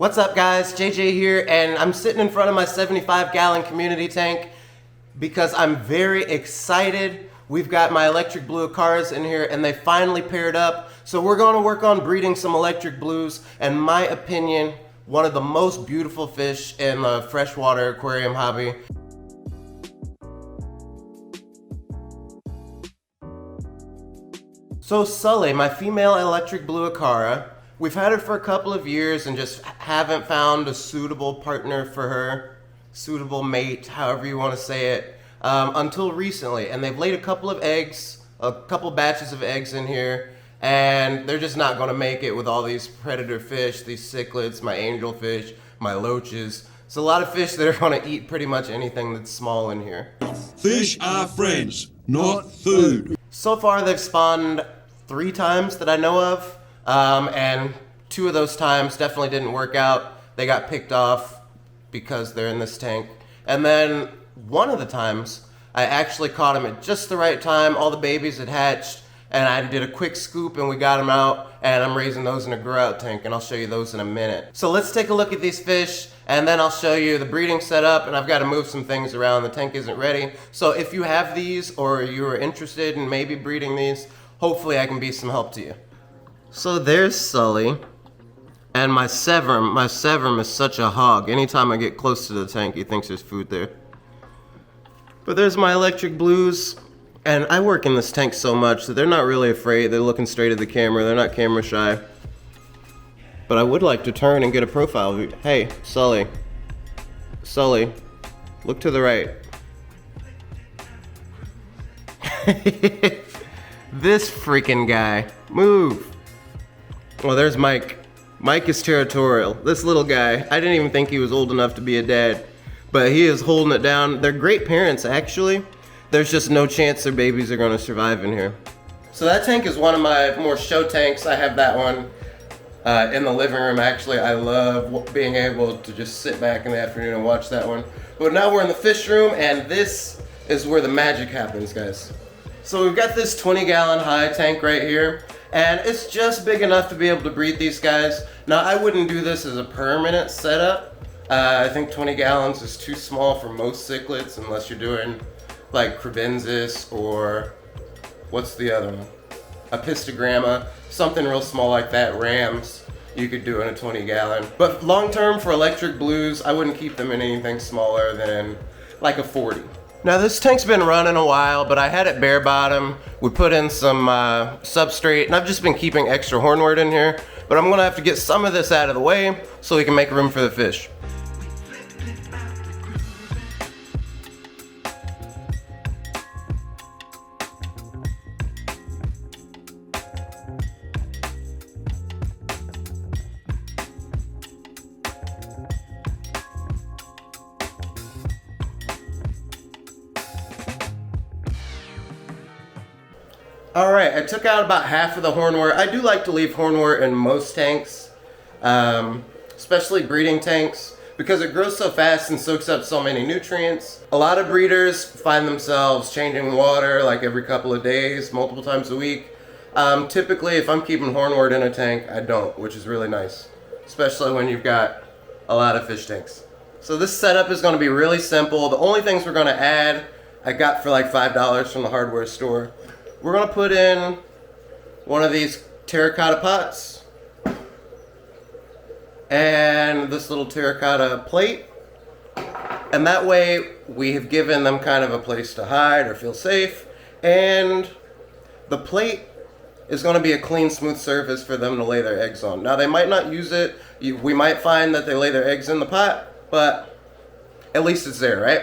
What's up guys, JJ here, and I'm sitting in front of my 75-gallon community tank because I'm very excited. We've got my electric blue Acaras in here and they finally paired up. So we're going to work on breeding some electric blues, and my opinion, one of the most beautiful fish in the freshwater aquarium hobby. So Sully, my female electric blue Acara, we've had her for a couple of years and just haven't found a suitable partner for her, suitable mate, however you want to say it, until recently. And they've laid a couple of eggs, a couple batches of eggs in here, and they're just not going to make it with all these predator fish, these cichlids, my angelfish, my loaches. It's a lot of fish that are going to eat pretty much anything that's small in here. Fish are friends, not food. So far they've spawned 3 times that I know of. And 2 of those times definitely didn't work out. They got picked off because they're in this tank. And then one of the times, I actually caught them at just the right time. All the babies had hatched, and I did a quick scoop and we got them out, and I'm raising those in a grow-out tank, and I'll show you those in a minute. So let's take a look at these fish, and then I'll show you the breeding setup, and I've got to move some things around. The tank isn't ready. So if you have these, or you are interested in maybe breeding these, hopefully I can be some help to you. So there's Sully, and my Severum. My Severum is such a hog. Anytime I get close to the tank, he thinks there's food there. But there's my electric blues, and I work in this tank so much that they're not really afraid. They're looking straight at the camera. They're not camera shy. But I would like to turn and get a profile view. Hey, Sully. Sully, look to the right. This freaking guy. Move. Well, there's Mike. Mike is territorial. This little guy, I didn't even think he was old enough to be a dad, but he is holding it down. They're great parents, actually. There's just no chance their babies are gonna survive in here. So that tank is one of my more show tanks. I have that one in the living room, actually. I love being able to just sit back in the afternoon and watch that one. But now we're in the fish room, and this is where the magic happens, guys. So we've got this 20-gallon high tank right here, and it's just big enough to be able to breed these guys. Now, I wouldn't do this as a permanent setup. I think 20 gallons is too small for most cichlids, unless you're doing like crebensis or what's the other one? Apistogramma, something real small like that, rams, you could do in a 20-gallon. But long-term for electric blues, I wouldn't keep them in anything smaller than like a 40. Now this tank's been running a while, but I had it bare bottom. We put in some substrate, and I've just been keeping extra hornwort in here, but I'm gonna have to get some of this out of the way so we can make room for the fish. Alright, I took out about half of the hornwort. I do like to leave hornwort in most tanks, especially breeding tanks, because it grows so fast and soaks up so many nutrients. A lot of breeders find themselves changing water like every couple of days, multiple times a week. Typically, if I'm keeping hornwort in a tank, I don't, which is really nice, especially when you've got a lot of fish tanks. So this setup is going to be really simple. The only things we're going to add, I got for like $5 from the hardware store. We're gonna put in one of these terracotta pots and this little terracotta plate, and that way we have given them kind of a place to hide or feel safe, and the plate is gonna be a clean, smooth surface for them to lay their eggs on. Now they might not use it. We might find that they lay their eggs in the pot, but at least it's there, right?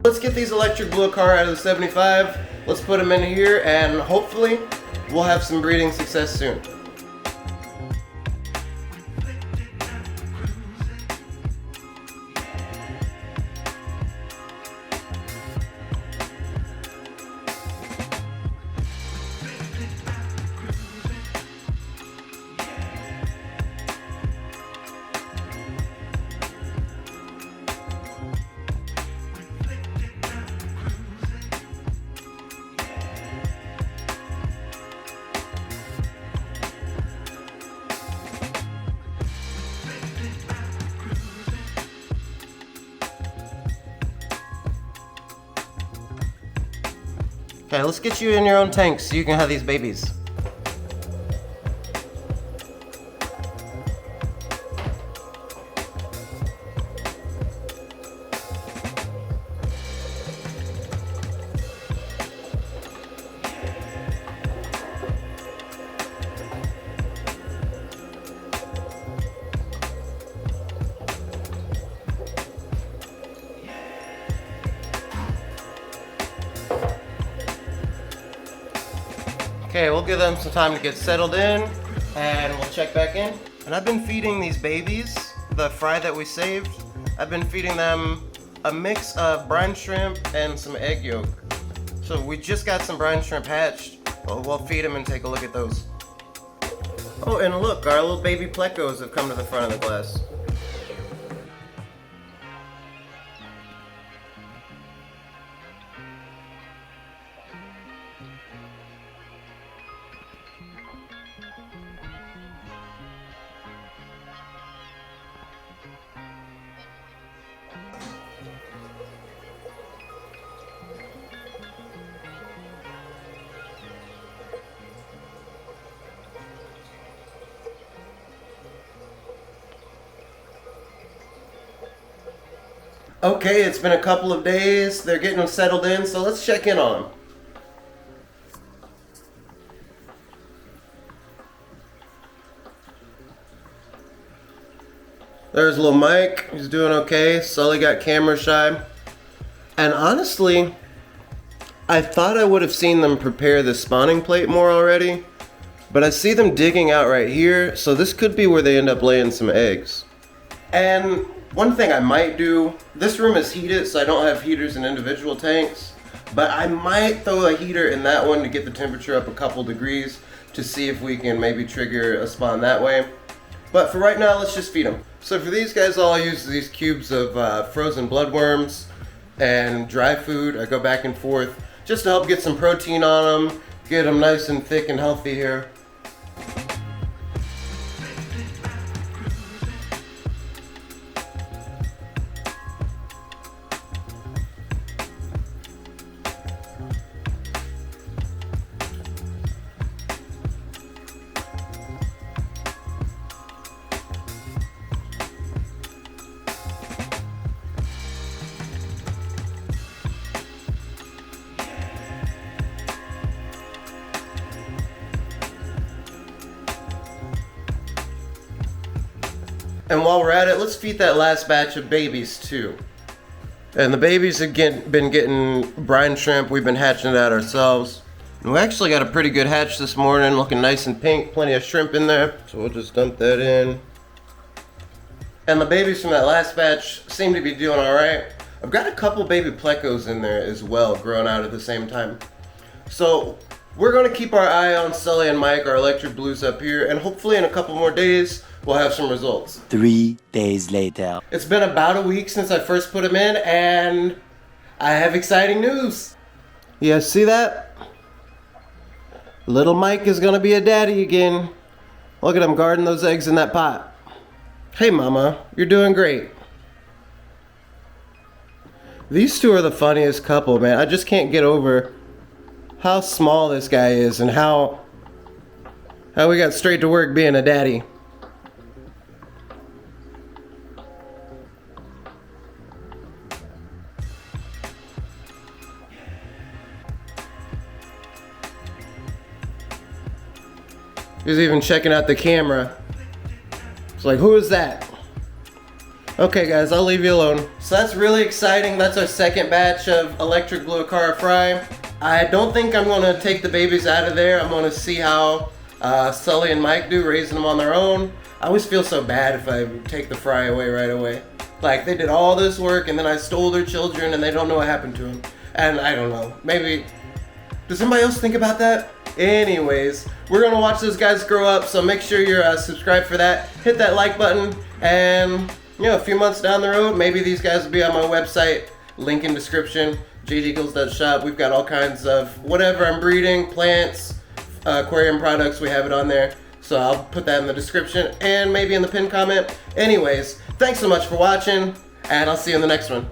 Let's get these electric blue Acara out of the 75. Let's put them in here, and hopefully we'll have some breeding success soon. Okay, let's get you in your own tank so you can have these babies. Okay, we'll give them some time to get settled in, and we'll check back in. And I've been feeding these babies, the fry that we saved, I've been feeding them a mix of brine shrimp and some egg yolk. So we just got some brine shrimp hatched. We'll feed them and take a look at those. Oh, and look, our little baby plecos have come to the front of the glass. Okay, it's been a couple of days. They're getting them settled in, so let's check in on them. There's little Mike. He's doing okay. Sully got camera shy. And honestly, I thought I would have seen them prepare the spawning plate more already, but I see them digging out right here, so this could be where they end up laying some eggs. And one thing I might do, this room is heated, so I don't have heaters in individual tanks, but I might throw a heater in that one to get the temperature up a couple degrees to see if we can maybe trigger a spawn that way. But for right now, let's just feed them. So for these guys, all I use is these cubes of frozen bloodworms and dry food. I go back and forth just to help get some protein on them, get them nice and thick and healthy here. And while we're at it, let's feed that last batch of babies too. And the babies have been getting brine shrimp. We've been hatching it out ourselves. And we actually got a pretty good hatch this morning, looking nice and pink, plenty of shrimp in there. So we'll just dump that in. And the babies from that last batch seem to be doing all right. I've got a couple baby plecos in there as well, growing out at the same time. So we're gonna keep our eye on Sully and Mike, our electric blues up here, and hopefully in a couple more days, we'll have some results. 3 days later. It's been about a week since I first put him in, and I have exciting news. You guys see that? Little Mike is gonna be a daddy again. Look at him guarding those eggs in that pot. Hey mama, you're doing great. These two are the funniest couple, man. I just can't get over how small this guy is and how we got straight to work being a daddy. He's even checking out the camera. It's like, who is that? Okay guys, I'll leave you alone. So that's really exciting. That's our second batch of electric blue Acara fry. I don't think I'm gonna take the babies out of there. I'm gonna see how Sully and Mike do, raising them on their own. I always feel so bad if I take the fry away right away. Like, they did all this work and then I stole their children and they don't know what happened to them. And I don't know, maybe, does somebody else think about that? Anyways, we're gonna watch those guys grow up, so make sure you're subscribed for that. Hit that like button, and you know, a few months down the road, maybe these guys will be on my website. Link in description, jjgills.shop. We've got all kinds of whatever I'm breeding, plants, aquarium products, we have it on there. So I'll put that in the description and maybe in the pinned comment. Anyways, thanks so much for watching, and I'll see you in the next one.